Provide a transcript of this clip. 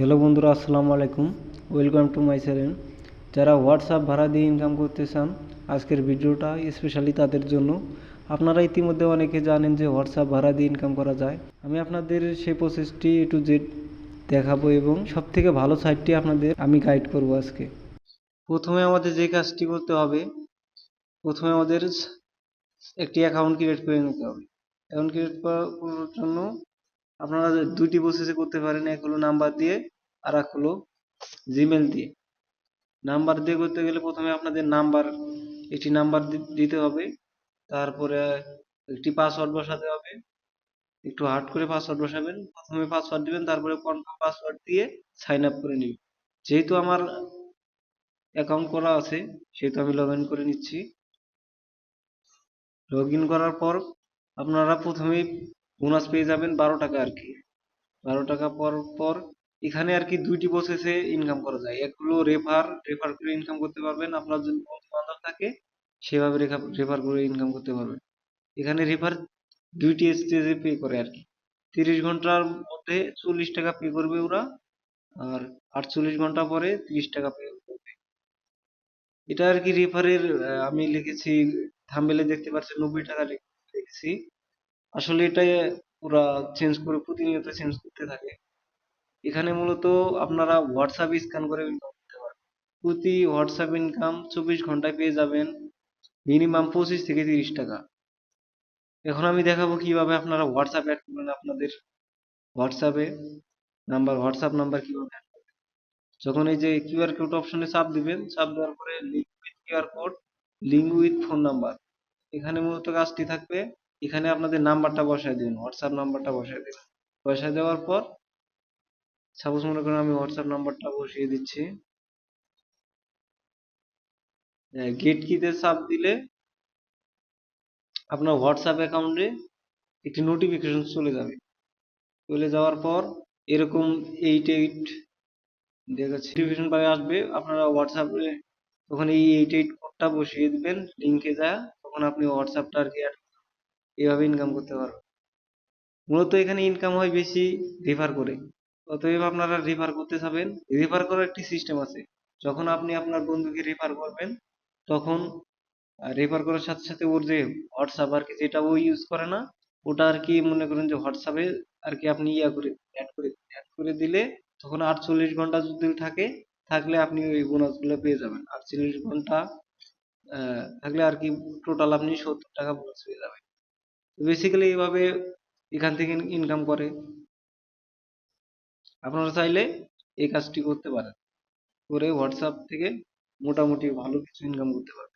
Hello বন্ধুরা, আসসালামু আলাইকুম। Welcome to my channel. যারা হোয়াটসঅ্যাপ ভাড়া দিয়ে ইনকাম করতে চান, আজকের ভিডিওটা স্পেশালি তাদের জন্য। আপনারা ইতিমধ্যে অনেকে জানেন যে হোয়াটসঅ্যাপ ভাড়া দিয়ে ইনকাম করা যায়। আমি আপনাদের সেই প্রসেসটি A to Z দেখাবো এবং সবথেকে ভালো সাইটটি আপনাদের আমি গাইড করব আজকে। প্রথমে আমাদের যে কাজটি করতে হবে, প্রথমে আমাদের একটি অ্যাকাউন্ট ক্রিয়েট করে নিতে হবে। অ্যাকাউন্ট ক্রিয়েট করার জন্য আপনারা দুইটি প্রসেসে করতে পারেন। এক হলো নাম্বার দিয়ে, আর এক হলো জিমেল দিয়ে। নাম্বার দিয়ে করতে গেলে প্রথমে আপনাদের একটি নাম্বার দিতে হবে। তারপরে একটি পাসওয়ার্ড বসাতে হবে। একটু হার্ড করে পাসওয়ার্ড বসাবেন। প্রথমে পাসওয়ার্ড দিবেন, তারপরে কনফার্ম পাসওয়ার্ড দিয়ে সাইন আপ করে নিবেন। যেহেতু আমার অ্যাকাউন্ট করা আছে, সেহেতু আমি লগ ইন করে নিচ্ছি। লগ ইন করার পর আপনারা প্রথমেই বোনাস পেয়ে যাবেন 12 টাকা আর কি। 12 টাকা পর এখানে আর কি দুইটি প্রসেসে ইনকাম করা যায়। এক হলো রেফার করে ইনকাম করতে পারবেন। আপনার যদি বন্ধু বান্ধব থাকে, সেভাবে রেফার করে ইনকাম করতে পারবেন। এখানে রেফার দুইটি স্টেজে পে করে আর কি। 30 ঘন্টার মধ্যে 40 টাকা পে করবে ওরা, আর 48 ঘন্টা পরে 30 টাকা পে করবে। এটা আর কি রেফারের আমি লিখেছি, থাম্বনেলে দেখতে পাচ্ছেন 90 টাকা লিখেছি। আসলে এটা ওরা প্রতিনিয়ত চেঞ্জ করতে থাকে। এখানে মূলত আপনারা হোয়াটসঅ্যাপ স্ক্যান করে ইনকাম করতে পারবেন। প্রতি হোয়াটসঅ্যাপ ইনকাম 24 ঘন্টায় পেয়ে যাবেন মিনিমাম 25 থেকে 30 টাকা। এখন আমি দেখাবো কিভাবে আপনারা হোয়াটসঅ্যাপ অ্যাড করবেন। আপনাদের হোয়াটসঅ্যাপে হোয়াটসঅ্যাপ নাম্বার কিভাবে add করবেন। যখন এই যে কিউআর কোড অপশনে চাপ দিবেন, চাপ দেওয়ার পরে link with QR code, link with phone number, এখানে মূলত কাজটি থাকবে। এখানে আপনাদের নাম্বারটা বসায় দিবেন, হোয়াটসঅ্যাপ নাম্বারটা বসায় দিবেন। বসায় দেওয়ার পর সাপোজ মনে করেন আমি হোয়াটসঅ্যাপ নাম্বারটা বসিয়ে দিচ্ছি। গেট কিতে চাপ দিলে আপনার হোয়াটসঅ্যাপ অ্যাকাউন্টে একটি নোটিফিকেশন চলে যাবে। চলে যাওয়ার পর এরকম 88 দেখাচ্ছে নোটিফিকেশন পারে আসবে। আপনারা হোয়াটসঅ্যাপে তখন এই 88 কোডটা বসিয়ে দিবেন লিঙ্কে যা, তখন আপনি হোয়াটসঅ্যাপটা আর কি এইভাবে ইনকাম করতে পারবেন। মূলত এখানে ইনকাম হয় বেশি রেফার করে। অতএব আপনারা রেফার করতে যাবেন। রেফার করার একটি সিস্টেম আছে। যখন আপনি আপনার বন্ধুকে রেফার করবেন, তখন রেফার করার সাথে সাথে ওর যে হোয়াটসঅ্যাপ আর কি, যেটা ও ইউজ করে না, ওটা আর কি মনে করেন যে হোয়াটসঅ্যাপে আর কি আপনি অ্যাড করে দিলে তখন 48 ঘন্টা যদি থাকলে আপনি ওই বোনাস গুলো পেয়ে যাবেন। 48 ঘন্টা থাকলে আর কি টোটাল আপনি 70 টাকা বোনাস পেয়ে যাবেন। বেসিক্যালি এইভাবে এখান থেকে ইনকাম করে। আপনারা চাইলে এই কাজটি করতে পারেন, করে হোয়াটসঅ্যাপ থেকে মোটামুটি ভালো কিছু ইনকাম করতে পারেন।